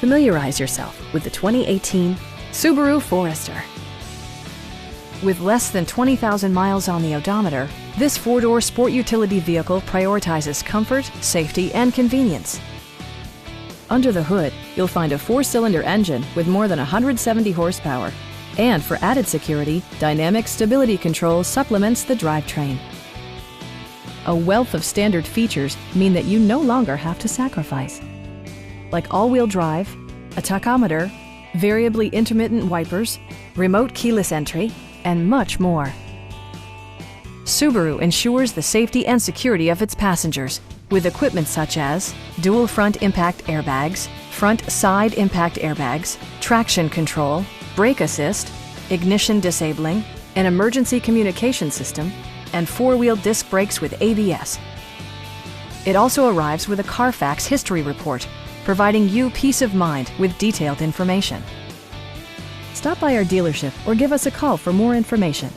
Familiarize yourself with the 2018 Subaru Forester. With less than 20,000 miles on the odometer, this four-door sport utility vehicle prioritizes comfort, safety, and convenience. Under the hood, you'll find a four-cylinder engine with more than 170 horsepower. And for added security, Dynamic Stability Control supplements the drivetrain. A wealth of standard features mean that you no longer have to sacrifice, like all-wheel drive, a tachometer, variably intermittent wipers, remote keyless entry, and much more. Subaru ensures the safety and security of its passengers with equipment such as dual front impact airbags, front side impact airbags, traction control, brake assist, ignition disabling, an emergency communication system, and four-wheel disc brakes with ABS. It also arrives with a Carfax history report, providing you peace of mind with detailed information. Stop by our dealership or give us a call for more information.